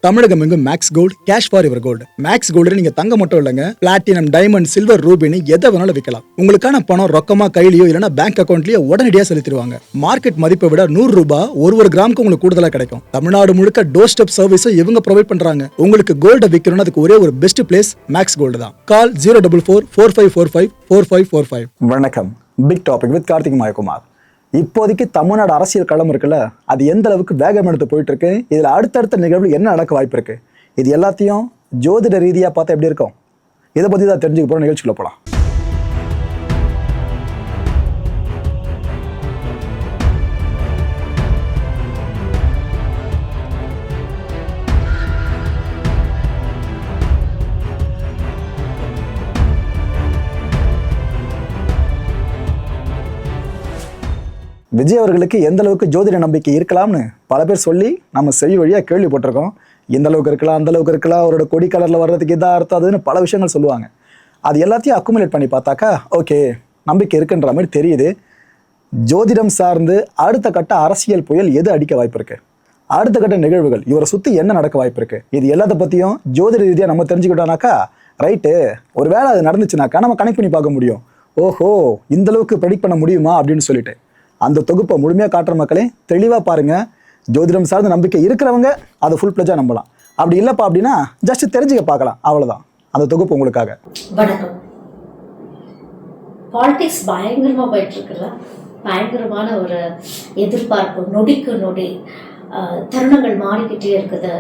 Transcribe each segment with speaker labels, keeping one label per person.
Speaker 1: தமிழகம் எங்கும் Max Gold cash for your gold. Max Gold நீங்க தங்க மட்டும் இல்லைங்க, பிளாட்டினம், டைமண்ட், சில்வர், ரூபினி எதை வேணாலும் விற்கலாம். உங்களுக்கான பணம் ரொக்கமா கையிலயோ இல்லைன்னா பேங்க் அக்கௌண்ட்லயோ உடனடியாக செலுத்திடுவாங்க. மார்க்கெட் மதிப்பை விட 100 ரூபாய் ஒரு கிராமுக்கு உங்களுக்கு கூடுதலா கிடைக்கும். தமிழ்நாடு முழுக்க டோர் ஸ்டெப் சர்வீஸும் இவங்க ப்ரொவைட் பண்றாங்க. உங்களுக்கு கோல்ட விற்கணும்னு அதுக்கு ஒரே ஒரு பெஸ்ட் பிளேஸ் மேக்ஸ் கோல்டு தான். கால் 04445454545.
Speaker 2: வணக்கம். Big topic with Karthik Mayakumar. இப்போதைக்கு தமிழ்நாடு அரசியல் களம் இருக்குல்ல, அது எந்த அளவுக்கு வேகம் எடுத்து போயிட்டு இருக்கு, இதில் அடுத்தடுத்த நிகழ்வு என்ன நடக்க வாய்ப்பு இருக்கு, இது எல்லாத்தையும் ஜோதிட ரீதியாக பார்த்தா எப்படி இருக்கும், இதை பற்றி தான் தெரிஞ்சுக்க போகிற நிகழ்ச்சிக்குள்ள போகலாம். விஜய் அவர்களுக்கு எந்த அளவுக்கு ஜோதிட நம்பிக்கை இருக்கலாம்னு பல பேர் சொல்லி நம்ம செவி வழியாக கேள்விப்பட்டிருக்கோம். எந்த அளவுக்கு இருக்கலாம், அந்த அளவுக்கு இருக்கலாம், அவரோட கொடி கலரில் வர்றதுக்கு இதாக அர்த்தம் அதுன்னு பல விஷயங்கள் சொல்லுவாங்க. அது எல்லாத்தையும் அக்குமுலேட் பண்ணி பார்த்தாக்கா ஓகே, நம்பிக்கை இருக்குன்ற மாதிரி தெரியுது. ஜோதிடம் சார்ந்து அடுத்த கட்ட அரசியல் புயல் எது அடிக்க வாய்ப்பு இருக்கு, அடுத்த கட்ட நிகழ்வுகள் இவரை சுற்றி என்ன நடக்க வாய்ப்பு இருக்கு, இது எல்லாத்த பற்றியும் ஜோதிட ரீதியாக நம்ம தெரிஞ்சுக்கிட்டோம்னாக்கா ரைட்டு, ஒரு வேளை அது நடந்துச்சுனாக்கா நம்ம கனெக்ட் பண்ணி பார்க்க முடியும். ஓஹோ, இந்த அளவுக்கு ப்ரெடிக்ட் பண்ண முடியுமா அப்படின்னு சொல்லிட்டு அந்த தொகுப்பை முழுமையாக காட்டுற மக்களே தெளிவாக பாருங்கள். ஜோதிடம் சார்ந்த நம்பிக்கை இருக்கிறவங்க அதை ஃபுல் பிளஜாக நம்பலாம். அப்படி இல்லைப்பா அப்படின்னா ஜஸ்ட் தெரிஞ்சுக்க பார்க்கலாம், அவ்வளோதான். அந்த தொகுப்பு உங்களுக்காக.
Speaker 3: வணக்கம். பாலிடிக்ஸ் பயங்கரமாக போயிட்டு இருக்குல்ல, பயங்கரமான ஒரு எதிர்பார்ப்பு, நொடிக்கு நொடி தருணங்கள் மாறிக்கிட்டே இருக்குது.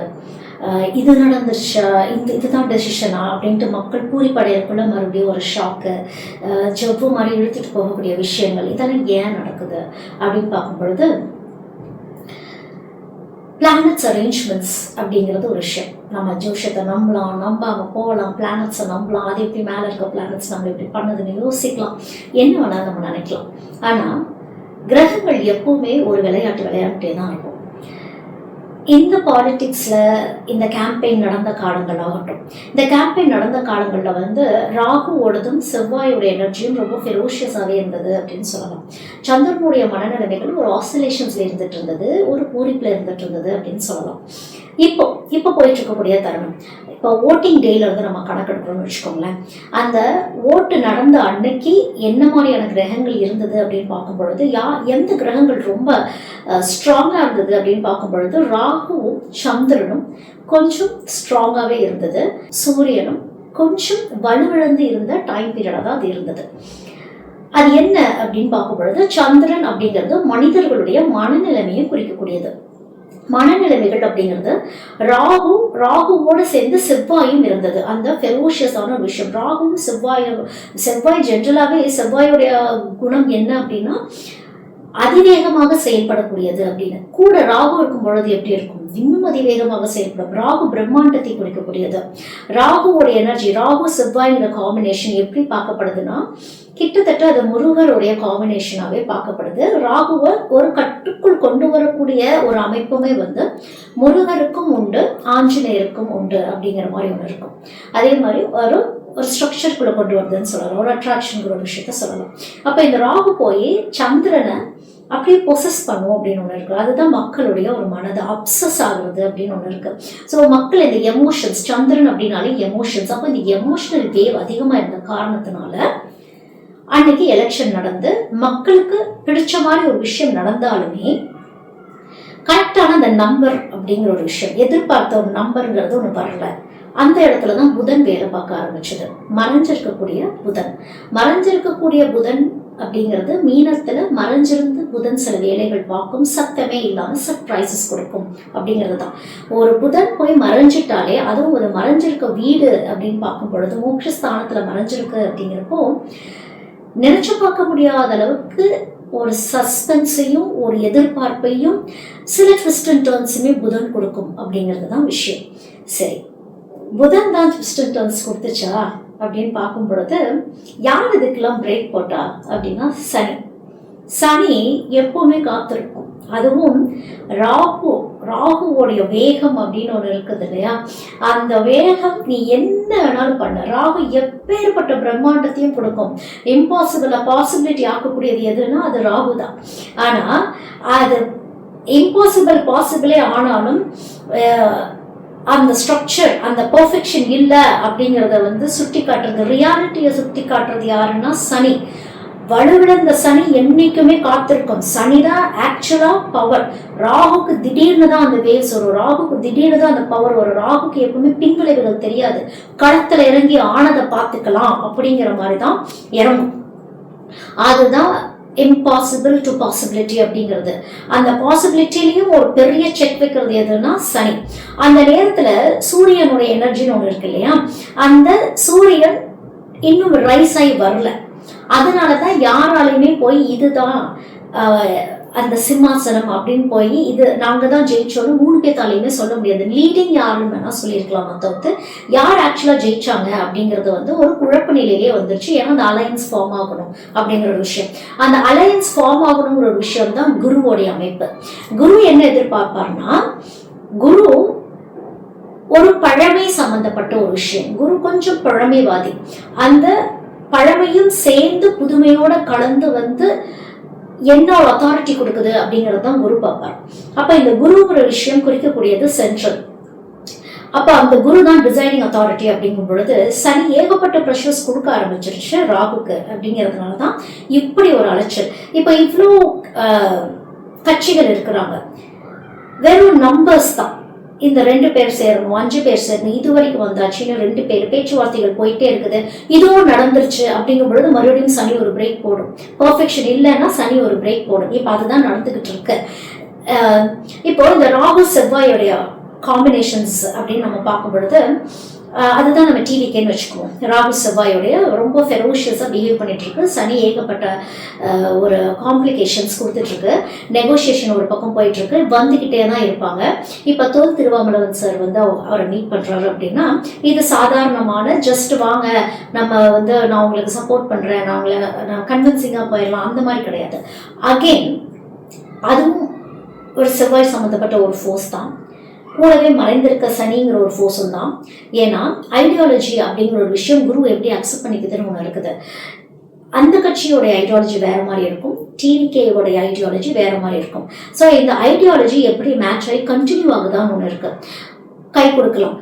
Speaker 3: இது நடந்துருச்சா, இதுதான் டெசிஷனா அப்படின்ட்டு மக்கள் பூரிப்படையக்குள்ள மறுபடியும் ஒரு ஷாக்கு, ஜவ்வு மாதிரி இழுத்துட்டு போகக்கூடிய விஷயங்கள் இதெல்லாம் ஏன் நடக்குது அப்படின்னு பார்க்கும் பொழுது பிளானட்ஸ் அரேஞ்ச்மெண்ட்ஸ் அப்படிங்கிறது ஒரு விஷயம். நம்ம ஜோஷத்தை நம்பலாம், நம்பாமல் போகலாம், பிளானட்ஸை நம்பலாம், அது எப்படி மேலே இருக்க பிளானட்ஸ் நம்ம எப்படி பண்ணுதுன்னு யோசிக்கலாம், என்ன வேணாலும் நம்ம நினைக்கலாம். ஆனால் கிரகங்கள் எப்பவுமே ஒரு விளையாட்டே தான் இருக்கும். இந்த பாலிட்டிக்ஸில் இந்த கேம்பெயின் நடந்த காலங்களாகட்டும், இந்த கேம்பெயின் நடந்த காலங்களில் ராகுவோடதும் செவ்வாயோட எனர்ஜியும் ரொம்ப ஃபெரோஷியஸாகவே இருந்தது அப்படின்னு சொல்லலாம். சந்திரனுடைய மனநிலைமைகள் ஒரு ஆசிலேஷன்ஸில் இருந்துட்டு இருந்தது, ஒரு பூரிப்பில் இருந்துட்டு இருந்தது அப்படின்னு சொல்லலாம். இப்போ போயிட்டு இருக்கக்கூடிய தருணம், இப்போ ஓட்டிங் டேல நம்ம கணக்கெடுக்கிறோம்னு வச்சுக்கோங்களேன். அந்த ஓட்டு நடந்த அன்னைக்கு என்ன மாதிரியான கிரகங்கள் இருந்தது அப்படின்னு பார்க்கும் பொழுது எந்த கிரகங்கள் ரொம்ப ஸ்ட்ராங்காக இருந்தது அப்படின்னு பார்க்கும் பொழுது ராகுவும் சந்திரனும் கொஞ்சம் ஸ்ட்ராங்காகவே இருந்தது, சூரியனும் கொஞ்சம் வலுவிழந்து இருந்த டைம் பீரியடாக தான் அது இருந்தது. அது என்ன அப்படின்னு பார்க்கும் பொழுது சந்திரன் அப்படிங்கிறது மனிதர்களுடைய மனநிலைமையை குறிக்கக்கூடியது. மனநிலைமைகள் அப்படிங்கிறது ராகுவோடு சேர்ந்து செவ்வாயும் இருந்தது. அந்த ஃபெரோஷியஸான ஒரு விஷயம். ராகுவும் செவ்வாய் ஜென்ரலாகவே செவ்வாயோடைய குணம் என்ன அப்படின்னா அதிவேகமாக செயல்படக்கூடியது அப்படின்னு. கூட ராகு இருக்கும் பொழுது எப்படி இருக்கும், இன்னும் அதிவேகமாக செயல்படும். ராகு பிரம்மாண்டத்தை குறிக்கக்கூடியது. ராகுவோட எனர்ஜி, ராகு செவ்வாய்ங்கிற காம்பினேஷன் எப்படி பார்க்கப்படுதுன்னா கிட்டத்தட்ட அது முருகருடைய காம்பினேஷனாகவே பார்க்கப்படுது. ராகுவை ஒரு கட்டுக்குள் கொண்டு வரக்கூடிய ஒரு அமைப்புமே முருகருக்கும் உண்டு, ஆஞ்சநேயருக்கும் உண்டு அப்படிங்கிற மாதிரி ஒன்று இருக்கும். அதே மாதிரி ஒரு ஸ்ட்ரக்சருக்குள்ள கொண்டு வருதுன்னு சொல்லலாம், ஒரு அட்ராக்ஷனுங்கிற ஒரு விஷயத்த சொல்லலாம். அப்போ இந்த ராகு போய் சந்திரனை அப்படியே பொசஸ் பண்ணுவோம் அப்படின்னு ஒன்று இருக்குது. அதுதான் மக்களுடைய ஒரு மனதை அப்சஸ் ஆகுறது அப்படின்னு ஒன்று இருக்குது. ஸோ மக்கள் இந்த எமோஷன்ஸ், சந்திரன் அப்படின்னாலே எமோஷன்ஸ், அப்போ இந்த எமோஷனல் வேவ் அதிகமாக இருந்த காரணத்தினால அன்னைக்கு எலெக்ஷன் நடந்து மக்களுக்கு பிடிச்ச மாதிரி ஒரு விஷயம் நடந்தாலுமே கரெக்டான அந்த நம்பர் அப்படிங்கிற ஒரு விஷயம், எதிர்பார்த்த ஒரு நம்பருங்கிறது ஒன்று வரல. அந்த இடத்துல தான் புதன் வேலை பார்க்க ஆரம்பிச்சது. மறைஞ்சிருக்கக்கூடிய புதன் அப்படிங்கிறது மீனத்துல மறைஞ்சிருந்து புதன் சில வேலைகள் பார்க்கும், சத்தமே இல்லாம சர்ப்ரைசஸ் கொடுக்கும் அப்படிங்கிறது தான். ஒரு புதன் போய் மறைஞ்சிட்டாலே, அதுவும் ஒரு மறைஞ்சிருக்க வீடு அப்படின்னு பார்க்கும் பொழுது மோட்சஸ்தானத்துல மறைஞ்சிருக்கு அப்படிங்கிறப்போ நினைச்சு பார்க்க முடியாத அளவுக்கு ஒரு சஸ்பென்ஸையும் ஒரு எதிர்பார்ப்பையும் சில ட்விஸ்ட் அண்ட் டர்ன்ஸுமே புதன் கொடுக்கும் அப்படிங்கிறது தான் விஷயம். சரி, புதன் தான் ட்விஸ்ட் அண்ட் டர்ன்ஸ் கொடுத்துச்சா அப்படின்னு பார்க்கும் பொழுது யார் இதுக்கெல்லாம் பிரேக் போட்டா அப்படின்னா சனி எப்பவுமே காத்திருக்கும். அதுவும் ராகுவோடைய வேகம் அப்படின்னு ஒன்று இருக்குது இல்லையா, அந்த வேகம் நீ என்ன வேணாலும் பண்ண, ராகு எப்பேற்பட்ட பிரம்மாண்டத்தையும் கொடுக்கும். பாசிபிலிட்டி ஆக்கக்கூடியது எதுன்னா அது ராகு தான். ஆனா அது இம்பாசிபிள் பாசிபிளே ஆனாலும் அந்த ஸ்ட்ரக்சர், அந்த பெர்ஃபெக்ஷன் இல்லை அப்படிங்கிறத வந்து சுட்டி காட்டுறது, ரியாலிட்டியை சுட்டி காட்டுறது யாருன்னா சனி. வலுவிழந்த சனி என்னைக்குமே காத்திருக்கும். சனிதான் ஆக்சுவலா பவர். ராகுக்கு திடீர்னு தான் அந்த வேவ்ஸ் வரும், ராகுக்கு திடீர்னு தான் அந்த பவர் வரும். ராகுக்கு எப்பவுமே பின்விளைவுகள் தெரியாது, களத்துல இறங்கி ஆனதை பார்த்துக்கலாம் அப்படிங்கிற மாதிரி தான் இறங்கும். அதுதான் இம்பாசிபிள் டு பாசிபிலிட்டி அப்படிங்கிறது. அந்த பாசிபிலிட்டிலையும் ஒரு பெரிய செக் வைக்கிறது எதுன்னா சனி. அந்த நேரத்துல சூரியனுடைய எனர்ஜின்னு ஒண்ணு இருக்கு இல்லையா, அந்த சூரியன் இன்னும் ரைஸ் ஆகி வரல. அதனாலதான் யாராலையுமே போய் இதுதான் அந்த சிம்மாசனம் அப்படின்னு போய் இது நாங்க தான் ஜெயிச்சோன்னு 3 பேத்தாலையுமே சொல்ல முடியாது. லீடிங் யாருன்னு வேணா சொல்லியிருக்கலாம், தவிர்த்து யார் ஆக்சுவலா ஜெயிச்சாங்க அப்படிங்கிறது வந்து ஒரு குழப்ப நிலையிலேயே வந்துருச்சு. ஏன்னா அந்த அலையன்ஸ் ஃபார்ம் ஆகணும் அப்படிங்கிற ஒரு விஷயம், அந்த அலையன்ஸ் ஃபார்ம் ஆகணுங்கிற ஒரு விஷயம் தான் குருவோடைய அமைப்பு. குரு என்ன எதிர்பார்ப்பார்னா, குரு ஒரு பழமை சம்பந்தப்பட்ட ஒரு விஷயம். குரு கொஞ்சம் பழமைவாதி. அந்த பழமையும் சேர்ந்து புதுமையோட கலந்து வந்து என்ன ஒரு அத்தாரிட்டி கொடுக்குது அப்படிங்கிறது தான் குரு பார்ப்பார். அப்ப இந்த குருங்கிற விஷயம் குறிக்கக்கூடியது சென்ட்ரல். அப்ப அந்த குரு தான் டிசைனிங் அத்தாரிட்டி அப்படிங்கும் பொழுது சனி ஏகப்பட்ட ப்ரெஷர்ஸ் கொடுக்க ஆரம்பிச்சிருச்சு ராகுக்கு. அப்படிங்கிறதுனாலதான் இப்படி ஒரு அலைச்சல். இப்ப இவ்வளோ கட்சிகள் இருக்கிறாங்க, வெறும் நம்பர்ஸ் தான். இந்த 2 பேர் சேரணும், 5 பேர் சேரணும், இது வரைக்கும் வந்தாச்சுன்னு 2 பேர் பேச்சுவார்த்தைகள் போயிட்டே இருக்குது. இதுவும் நடந்துருச்சு அப்படிங்கும் பொழுது மறுபடியும் சனி ஒரு பிரேக் போடும். பெர்ஃபெக்ஷன் இல்லைன்னா சனி ஒரு பிரேக் போடும். இப்ப அதுதான் நடந்துகிட்டு இருக்கு. இப்போ இந்த ராகு செவ்வாயோடைய காம்பினேஷன்ஸ் அப்படின்னு நம்ம பார்க்கும் பொழுது அதுதான் நம்ம டிவிகேன்னு வச்சுக்குவோம். ராகு செவ்வாயோடைய ரொம்ப ஃபெரோஷியஸா பிஹேவ் பண்ணிட்டு இருக்கு. சனி ஏகப்பட்ட ஒரு காம்ப்ளிகேஷன்ஸ் கொடுத்துட்டு இருக்கு. நெகோசியேஷன் ஒரு பக்கம் போயிட்டு இருக்கு, வந்துகிட்டே தான் இருப்பாங்க. இப்ப தோல் திருவாமலவன் சார் வந்து அவரை மீட் பண்றாரு அப்படின்னா இது சாதாரணமான ஜஸ்ட் வாங்க நம்ம வந்து நான் உங்களுக்கு சப்போர்ட் பண்றேன், நான் கன்வின்சிங்கா போயிடலாம் அந்த மாதிரி கிடையாது. அகெயின் அதுவும் ஒரு செவ்வாய் சம்பந்தப்பட்ட ஒரு ஃபோர்ஸ் தான். கூடவே மறைந்திருக்க சனிங்கிற ஒரு ஃபோர்ஸும் தான். ஏன்னா ஐடியாலஜி அப்படிங்கிற ஒரு விஷயம் குரு எப்படி அக்செப்ட் பண்ணிக்குதுன்னு ஒன்று இருக்குது. அந்த கட்சியோட ஐடியாலஜி வேற மாதிரி இருக்கும், டிவிகேயோட ஐடியாலஜி வேற மாதிரி இருக்கும். ஸோ இந்த ஐடியாலஜி எப்படி மேட்ச் ஆகி கண்டினியூ ஆகுதான்னு ஒன்று இருக்கு. கை கொடுக்கலாம்,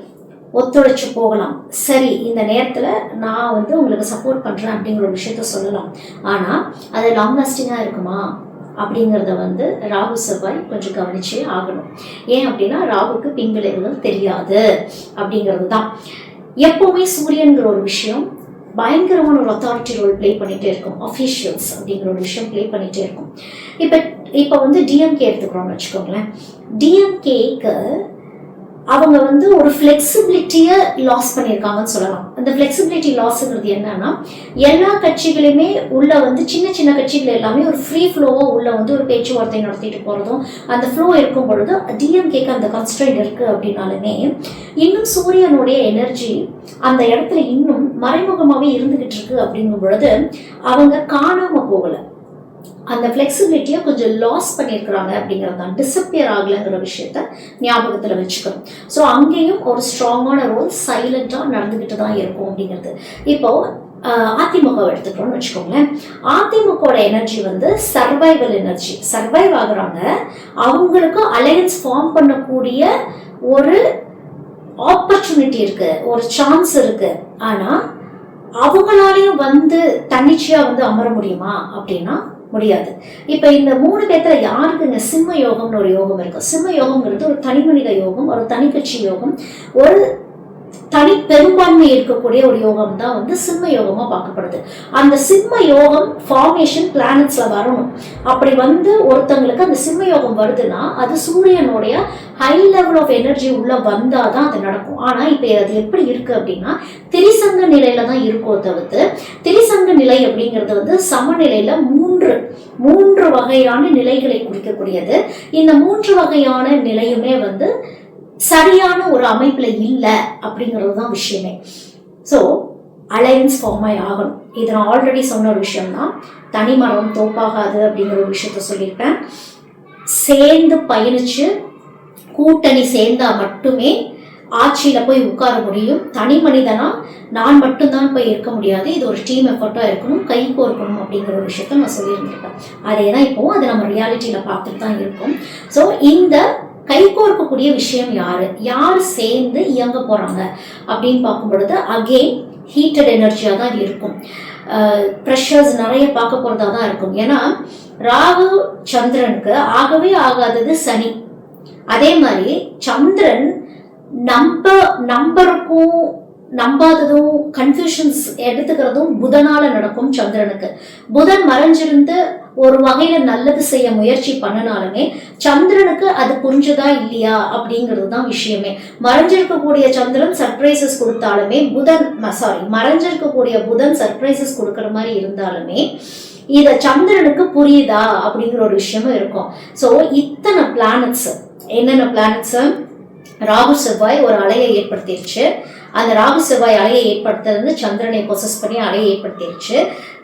Speaker 3: ஒத்துழைச்சு போகலாம். சரி, இந்த நேரத்தில் நான் வந்து உங்களுக்கு சப்போர்ட் பண்ணுறேன் அப்படிங்கிற ஒரு விஷயத்த சொல்லலாம். ஆனால் அது லாங் லாஸ்டிங்காக இருக்குமா அப்படிங்கிறத வந்து ராகு செவ்வாய் கொஞ்சம் கவனிச்சே ஆகணும். ஏன் அப்படின்னா ராகுக்கு பின்விளைவுகள் தெரியாது அப்படிங்கிறது தான். எப்பவுமே சூரியன்கிற ஒரு விஷயம் பயங்கரமான ஒரு அத்தாரிட்டி ரோல் பிளே பண்ணிட்டே இருக்கும். அஃபிஷியல்ஸ் அப்படிங்கிற ஒரு விஷயம் பிளே பண்ணிட்டே இருக்கும். இப்போ வந்து டிஎம்கே எடுத்துக்கிறோம்னு வச்சுக்கோங்களேன். டிஎம்கேக்கு அவங்க வந்து ஒரு ஃப்ளெக்சிபிலிட்டியை லாஸ் பண்ணியிருக்காங்கன்னு சொல்லலாம். அந்த ஃப்ளெக்சிபிலிட்டி லாஸ்ங்கிறது என்னன்னா, எல்லா கட்சிகளுமே உள்ள வந்து சின்ன சின்ன கட்சிகள் எல்லாமே ஒரு ஃப்ரீ ஃப்ளோவா உள்ள வந்து ஒரு பேச்சுவார்த்தை நடத்திட்டு போறதும் அந்த ஃப்ளோ இருக்கும் பொழுது டிஎம்கேக்கு அந்த கன்ஸ்ட்ரெயின்ட் இருக்கு அப்படின்னாலுமே இன்னும் சூரியனுடைய எனர்ஜி அந்த இடத்துல இன்னும் மறைமுகமாவே இருந்துகிட்டு இருக்கு அப்படிங்கும் பொழுது அவங்க காணாம போகல. அந்த ஃப்ளெக்சிபிலிட்டியை கொஞ்சம் லாஸ் பண்ணியிருக்கிறாங்க அப்படிங்கிறது தான், டிஸப்பியர் ஆகலைங்கிற விஷயத்த ஞாபகத்தில் வச்சுக்கணும். ஸோ அங்கேயும் ஒரு ஸ்ட்ராங்கான ரோல் சைலண்டாக நடந்துக்கிட்டு தான் இருக்கும் அப்படிங்கிறது. இப்போ அதிமுக எடுத்துக்கிறோம்னு வச்சுக்கோங்களேன். அதிமுகவோட எனர்ஜி வந்து சர்வைவல் எனர்ஜி. சர்வைவ் ஆகுறாங்க, அவங்களுக்கு அலையன்ஸ் ஃபார்ம் பண்ணக்கூடிய ஒரு ஆப்பர்ச்சுனிட்டி இருக்கு, ஒரு சான்ஸ் இருக்கு. ஆனால் அவங்களாலையும் வந்து தன்னிச்சையாக வந்து அமர முடியுமா அப்படின்னா முடியாது. இப்ப இந்த 3 பேர்த்துல யாருக்குங்க சிம்ம யோகம்னு ஒரு யோகம் இருக்கு. சிம்ம யோகம்ங்கிறது ஒரு தனி மனித யோகம், ஒரு தனிக்கட்சி யோகம், ஒரு தனி பெரும்பான்மை இருக்கக்கூடிய ஒரு யோகம் தான் வந்து சிம்ம யோகமா பார்க்கப்படுது. அந்த சிம்ம யோகம் ஃபார்மேஷன் பிளானட்ஸ்ல வரணும். அப்படி வந்து ஒருத்தங்களுக்கு அந்த சிம்ம யோகம் வருதுன்னா அது சூரியனுடைய ஹை லெவல் ஆஃப் எனர்ஜி உள்ள வந்தாதான் அது நடக்கும். ஆனா இப்ப அது எப்படி இருக்கு அப்படின்னா திரிசங்க நிலையில தான் இருக்கும். தவிர்த்து திரிசங்க நிலை அப்படிங்கிறது வந்து சமநிலையில மூன்று வகையான நிலைகளை குறிக்கக்கூடியது. இந்த 3 வகையான நிலையுமே வந்து சரியான ஒரு அமைப்புல இல்லை அப்படிங்கிறது தான் விஷயமே. ஸோ அலையன்ஸ் ஃபார்ம் ஆகணும். இது நான் ஆல்ரெடி சொன்ன ஒரு விஷயம் தான். தனிமரம் தோப்பாகாது அப்படிங்கிற ஒரு விஷயத்த சொல்லியிருப்பேன். சேர்ந்து பயணிச்சு கூட்டணி சேர்ந்தா மட்டுமே ஆட்சியில போய் உட்கார முடியும். தனி மனிதனா நான் மட்டும்தான் போய் இருக்க முடியாது, இது ஒரு டீம் எஃபர்ட்டா இருக்கணும், கை கோர்க்கணும் அப்படிங்கிற ஒரு விஷயத்த நான் சொல்லியிருந்திருப்பேன். அதே தான் இப்போவும் அதை நம்ம ரியாலிட்டியில பார்த்துட்டு தான் இருக்கோம். ஸோ இந்த கைகோர்க்கக்கூடிய விஷயம் யார் சேர்ந்து இயங்க போறாங்க அப்படின்னு பார்க்கும் பொழுது அகெயின் ஹீட்டட் எனர்ஜியா தான் இருக்கும். ப்ரெஷர்ஸ் நிறைய பார்க்க போறதா தான் இருக்கும். ஏன்னா ராகு சந்திரனுக்கு ஆகவே ஆகாதது சனி. அதே மாதிரி சந்திரன் நம்பருக்கும் நம்பாததும் கன்ஃபியூஷன்ஸ் எடுத்துக்கிறதும் புதனால நடக்கும். சந்திரனுக்கு புதன் மறைஞ்சிருந்து ஒரு வகையில நல்லது செய்ய முயற்சி பண்ணினாலுமே சந்திரனுக்கு அது புரிஞ்சதா இல்லையா அப்படிங்கிறது தான் விஷயமே. மறைஞ்சிருக்கக்கூடிய சந்திரன் சர்ப்ரைசஸ் கொடுத்தாலுமே மறைஞ்சிருக்கக்கூடிய புதன் சர்ப்ரைசஸ் கொடுக்கற மாதிரி இருந்தாலுமே இத சந்திரனுக்கு புரியுதா அப்படிங்கிற ஒரு விஷயமும் இருக்கும். ஸோ இத்தனை பிளானட்ஸ், என்னென்ன பிளானட்ஸ், ராகு செவ்வாய் ஒரு அலையை ஏற்படுத்திடுச்சு. அந்த ராகு செவ்வாய் அலையை ஏற்படுத்துறது சந்திரனை பொசஸ் பண்ணி அலையை ஏற்படுத்திடுச்சு.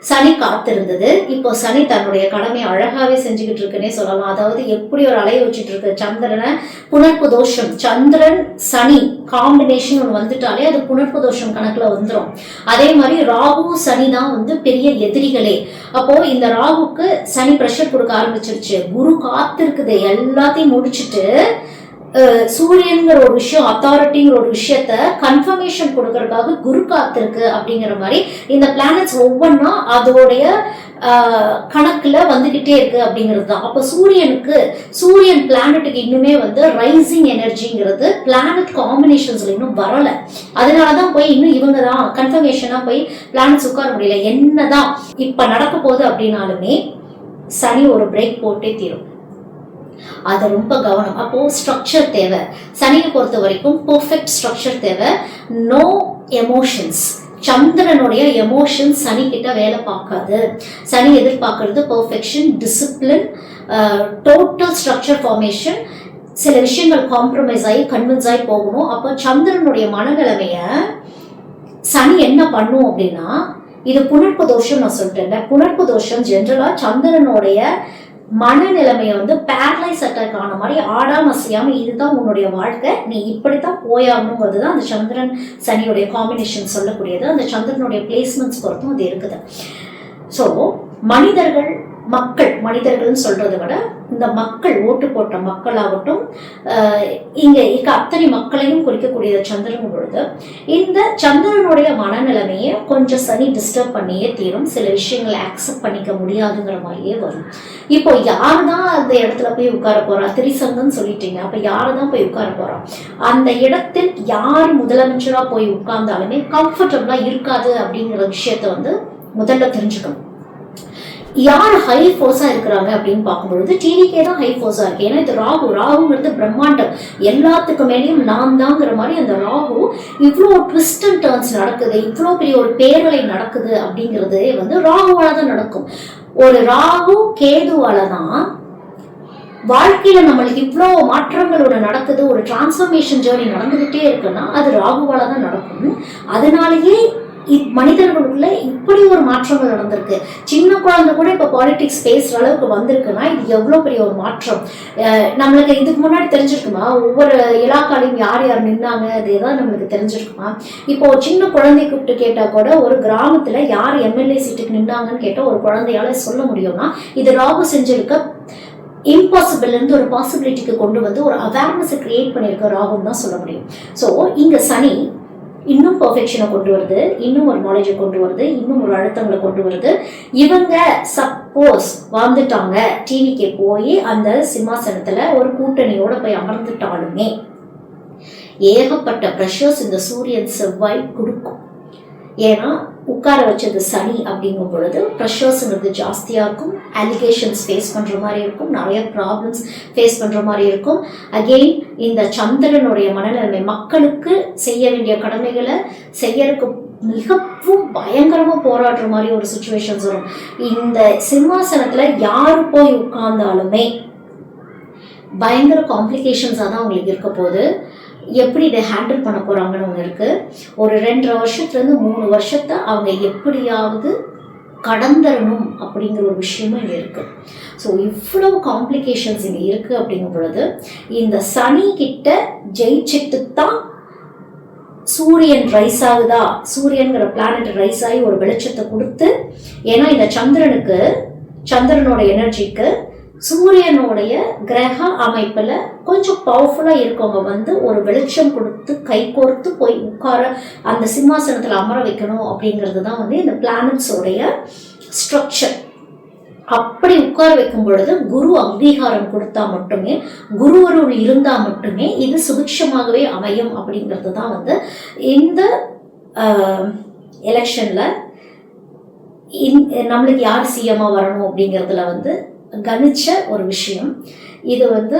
Speaker 3: சனி காத்திருந்தது. இப்போ சனி தன்னுடைய கடமையை அழகாவே செஞ்சுக்கிட்டு இருக்குன்னே சொல்லலாம். அதாவது எப்படி ஒரு அலையை வச்சுட்டு இருக்கு சந்திரனை, புணர்ப்பு தோஷம், சந்திரன் சனி காம்பினேஷன் ஒன்று வந்துட்டாலே அது புணர்ப்பு தோஷம் கணக்குல வந்துடும். அதே மாதிரி ராகு சனி தான் பெரிய எதிரிகளே. அப்போ இந்த ராகுக்கு சனி பிரஷர் கொடுக்க ஆரம்பிச்சிருச்சு. குரு காத்திருக்குது எல்லாத்தையும் முடிச்சுட்டு சூரியன்கிற ஒரு விஷயம், அத்தாரிட்டிங்கிற ஒரு விஷயத்த கன்ஃபர்மேஷன் கொடுக்கறதுக்காக குரு காத்திருக்கு அப்படிங்கிற மாதிரி இந்த பிளானட்ஸ் ஒவ்வொன்றா அதோடைய கணக்குல வந்துகிட்டே இருக்கு அப்படிங்கிறது தான். அப்ப சூரியன் பிளானட்டுக்கு இன்னுமே ரைசிங் எனர்ஜிங்கிறது பிளானட் காம்பினேஷன்ஸ்ல இன்னும் வரல. அதனாலதான் போய் இன்னும் இவங்க தான் கன்ஃபர்மேஷனா போய் பிளானட்ஸ் உட்கார முடியல. என்னதான் இப்ப நடக்க போகுது அப்படின்னாலுமே சனி ஒரு பிரேக் போட்டே தீரும். அது ரொம்ப கவனம். அப்போ ஸ்ட்ரக்சர் தேவை. சனியை பொறுத்த வரைக்கும் பெர்ஃபெக்ட் ஸ்ட்ரக்சர் தேவை. No emotions. சந்திரனுடைய எமோஷன்ஸ் சனி கிட்ட வேலை பார்க்காது. சனி எதிர்பார்க்கறது perfection, discipline, total structure formation. சில விஷயங்கள் காம்ப்ரமைஸ் ஆகி கன்வின்ஸ் ஆகி போகணும். அப்போ சந்திரனுடைய மனநிலைமைய சனி என்ன பண்ணும் அப்படின்னா, இது புணர்ப்பு தோஷம் நான் சொல்லிட்டேன். புணர்ப்பு தோஷம் ஜென்ரலா சந்திரனுடைய மனநிலைமையை பேரலைஸ் அட்டாக் ஆன மாதிரி ஆடாம அசையாம இதுதான் உன்னுடைய வாழ்க்கை, நீ இப்படித்தான் போயாகணுங்கிறது தான் அந்த சந்திரன் சனியுடைய காம்பினேஷன் சொல்லக்கூடியது. அந்த சந்திரனுடைய பிளேஸ்மெண்ட்ஸ் பொறுத்தும் அது இருக்குது. ஸோ மனிதர்கள்னு சொல்றதை விட இந்த மக்கள், ஓட்டு போட்ட மக்களாகட்டும், இங்க அத்தனை மக்களையும் குறிக்கக்கூடிய சந்திரன் பொழுது இந்த சந்திரனுடைய மனநிலைமையை கொஞ்சம் சனி டிஸ்டர்ப் பண்ணியே தீரும். சில விஷயங்களை அக்செப்ட் பண்ணிக்க முடியாதுங்கிற மாதிரியே வரும். இப்போ யாருதான் அந்த இடத்துல போய் உட்கார போறா? திரிசங்கன்னு சொல்லிட்டீங்க. அப்ப யாருதான் போய் உட்கார போறா? அந்த இடத்தில் யார் முதலமைச்சரா போய் உட்கார்ந்தாலுமே கம்ஃபர்டபுளா இருக்காது அப்படிங்கிற விஷயத்த முதல்ல தெரிஞ்சுக்கணும். யார் ஹை ஃபோர்ஸா இருக்கிறாங்க அப்படின்னு பார்க்கும்பொழுது டிவிகே தான் ஹை ஃபோர்ஸா இருக்கு. ஏன்னா இது ராகுங்கிறது பிரம்மாண்டம், எல்லாத்துக்கு மேலேயும் நான் தாங்கிற மாதிரி அந்த ராகு இவ்வளோ ட்விஸ்ட் அண்ட் டர்ன்ஸ் நடக்குது, இவ்வளோ பெரிய ஒரு பேரலை நடக்குது அப்படிங்கிறது ராகுவால தான் நடக்கும். ஒரு ராகு கேதுவால தான் வாழ்க்கையில நம்மளுக்கு இவ்வளோ மாற்றங்களோட நடக்குது, ஒரு டிரான்ஸ்ஃபர்மேஷன் ஜேர்னி நடந்துகிட்டே இருக்குன்னா அது ராகுவால தான் நடக்கும். அதனாலேயே மனிதர்களுக்குள்ள இப்படி ஒரு மாற்றங்கள் நடந்திருக்கு. சின்ன குழந்தை கூட இப்ப பாலிடிக்ஸ் பேசுற அளவுக்கு வந்திருக்குன்னா இது எவ்வளவு பெரிய ஒரு மாற்றம். நம்மளுக்கு இதுக்கு முன்னாடி தெரிஞ்சிருக்குமா? ஒவ்வொரு இலாக்காலையும் யார் யார் நின்னாங்க அது ஏதாவது நம்மளுக்கு தெரிஞ்சிருக்குமா? இப்போ சின்ன குழந்தை கூப்பிட்டு கேட்டா கூட ஒரு கிராமத்துல யார் எம்எல்ஏ சீட்டுக்கு நின்னாங்கன்னு கேட்டா ஒரு குழந்தையால சொல்ல முடியும்னா இது ராகு செஞ்சிருக்க இம்பாசிபிள் இருந்து ஒரு பாசிபிலிட்டிக்கு கொண்டு ஒரு அவேர்னஸ் கிரியேட் பண்ணியிருக்க ராகுன்னு தான் சொல்ல முடியும். ஸோ இங்க சனி இன்னும் பர்ஃபெக்ஷனை கொண்டு வருது, இன்னும் ஒரு நாலேஜை கொண்டு வருது, இன்னும் ஒரு அழுத்தங்களை கொண்டு வருது. இவங்க சப்போஸ் வந்துட்டாங்க டிவிக்கு போய் அந்த சிம்மாசனத்துல ஒரு கூட்டணியோட போய் அமர்ந்துட்டாலுமே ஏகப்பட்ட ப்ரெஷர்ஸ் இந்த சூரியன் செவ்வாய் கொடுக்கும். ஏன்னா உட்கார வச்சது சனி அப்படிங்கும் பொழுது ப்ரெஷர்ஸ்ங்கிறது ஜாஸ்தியாக இருக்கும், அலிகேஷன்ஸ் ஃபேஸ் பண்ணுற மாதிரி இருக்கும், நிறைய ப்ராப்ளம்ஸ் ஃபேஸ் பண்ணுற மாதிரி இருக்கும். அகெயின் இந்த சந்திரனுடைய மனநிலைமை மக்களுக்கு செய்ய வேண்டிய கடமைகளை செய்யறதுக்கு மிகவும் பயங்கரமாக போராடுற மாதிரி ஒரு சுச்சுவேஷன்ஸ் வரும். இந்த சிம்மாசனத்தில் யாரு போய் உட்கார்ந்தாலுமே பயங்கர காம்ப்ளிகேஷன்ஸாக தான் அவங்களுக்கு இருக்க போகுது. எப்படி இதை ஹேண்டில் பண்ண போகிறாங்கன்னு ஒன்று இருக்குது. ஒரு 2.5 வருஷத்துலேருந்து 3 வருஷத்தை அவங்க எப்படியாவது கடந்துடணும் அப்படிங்கிற ஒரு விஷயமும் இங்கே இருக்குது. ஸோ இவ்வளவு காம்ப்ளிகேஷன்ஸ் இங்கே இருக்குது அப்படிங்கும் பொழுது இந்த சனி கிட்ட ஜெயிச்சுட்டு தான் சூரியன் ரைஸ் ஆகுதா, சூரியன்கிற பிளானட் ரைஸ் ஆகி ஒரு வெளிச்சத்தை கொடுத்து, ஏன்னா இந்த சந்திரனோட எனர்ஜிக்கு சூரியனுடைய கிரக அமைப்புல கொஞ்சம் பவர்ஃபுல்லா இருக்கவங்க வந்து ஒரு வெளிச்சம் கொடுத்து கை கோர்த்து போய் உட்கார அந்த சிம்மாசனத்துல அமர வைக்கணும் அப்படிங்கிறது தான் வந்து இந்த பிளானட்ஸோடைய ஸ்ட்ரக்சர். அப்படி உட்கார வைக்கும் பொழுது குரு அங்கீகாரம் கொடுத்தா மட்டுமே, குருவருள் இருந்தா மட்டுமே இது சுபிக்ஷமாகவே அமையும் அப்படிங்கிறது தான் வந்து இந்த எலெக்ஷன்ல நம்மளுக்கு யார் சிஎம்மா வரணும் அப்படிங்கிறதுல வந்து கணிச்ச ஒரு விஷயம். இது வந்து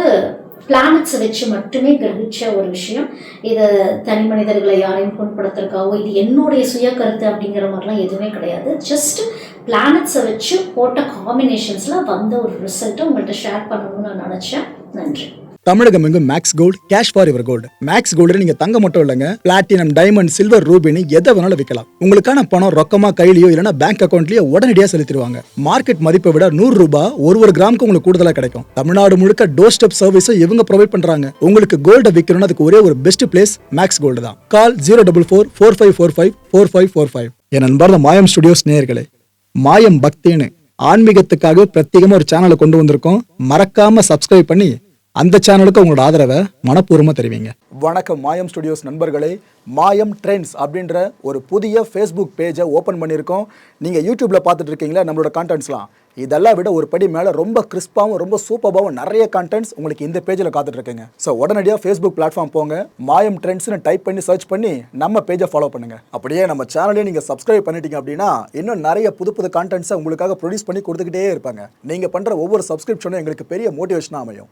Speaker 3: பிளானட்ஸை வச்சு மட்டுமே கிரகிச்ச ஒரு விஷயம். இது தனி மனிதர்களை யாரையும் புண்படுத்துறதுக்காகவோ இது என்னுடைய சுய கருத்து அப்படிங்கிற மாதிரிலாம் எதுவுமே கிடையாது. ஜஸ்ட் பிளானட்ஸை வச்சு போட்ட காம்பினேஷன்ஸில் வந்த ஒரு ரிசல்ட்டை உங்கள்கிட்ட ஷேர் பண்ணணும்னு நான் நினச்சேன். நன்றி.
Speaker 1: தமிழகம் எங்கும் Max Gold, cash for your gold. Max Gold நீங்க தங்க மட்டும் இல்லைங்க, பிளாட்டினம், டைமண்ட், சில்வர், ரூபினி எதை வேணாலும் விற்கலாம். உங்களுக்கான பணம் ரொக்கமா கையிலயோ இல்லைன்னா பேங்க் அக்கௌண்ட்லயோ உடனடியாக செலுத்திடுவாங்க. மார்க்கெட் மதிப்பை விட 100 ரூபாய் ஒரு கிராமுக்கு உங்களுக்கு கூடுதலா கிடைக்கும். தமிழ்நாடு முழுக்க டோர் ஸ்டெப் சர்வீஸும் இவங்க ப்ரொவைட் பண்றாங்க. உங்களுக்கு கோல்ட விற்கணும்னு அதுக்கு ஒரே ஒரு பெஸ்ட் பிளேஸ் மேக்ஸ் கோல்டு தான். கால் 04445454545. என் அன்பார்ந்த மாயம் ஸ்டுடியோஸ் நேயர்களே, மாயம் பக்தின்னு ஆன்மீகத்துக்காக பிரத்யேகமா ஒரு சேனலை கொண்டு வந்திருக்கோம். மறக்காம சப்ஸ்கிரைப் பண்ணி அந்த சேனலுக்கு உங்களோட ஆதரவை மனப்பூர்வமாக தெரிவிங்க. வணக்கம் மாயம் ஸ்டுடியோஸ் நண்பர்களே. மாயம் ட்ரெண்ட்ஸ் அப்படின்ற ஒரு புதிய ஃபேஸ்புக் பேஜை ஓப்பன் பண்ணியிருக்கோம். நீங்கள் யூடியூப்பில் பார்த்துட்டு இருக்கீங்களா நம்மளோட கான்டென்ட்ஸ்லாம். இதெல்லாம் விட ஒரு படி மேலே ரொம்ப கிறிஸ்பாகவும் ரொம்ப சூப்பராகவும் நிறைய கான்டென்ட்ஸ் உங்களுக்கு இந்த பேஜில் காத்துட்டு இருக்குங்க. ஸோ உடனடியாக ஃபேஸ்புக் பிளாட்ஃபார்ம் போங்க, மாயம் ட்ரெண்ட்ஸ்னு டைப் பண்ணி சர்ச் பண்ணி நம்ம பேஜை ஃபாலோ பண்ணுங்கள். அப்படியே நம்ம சேனலையும் நீங்கள் சப்ஸ்கிரைப் பண்ணிட்டீங்க அப்படின்னா இன்னும் நிறைய புது கான்டென்ட்ஸை உங்களுக்காக ப்ரொடியூஸ் பண்ணி கொடுத்துக்கிட்டே இருப்பாங்க. நீங்கள் பண்ணுற ஒவ்வொரு சப்ஸ்கிரிப்ஷனும் எங்களுக்கு பெரிய மோட்டிவேஷனாக அமையும்.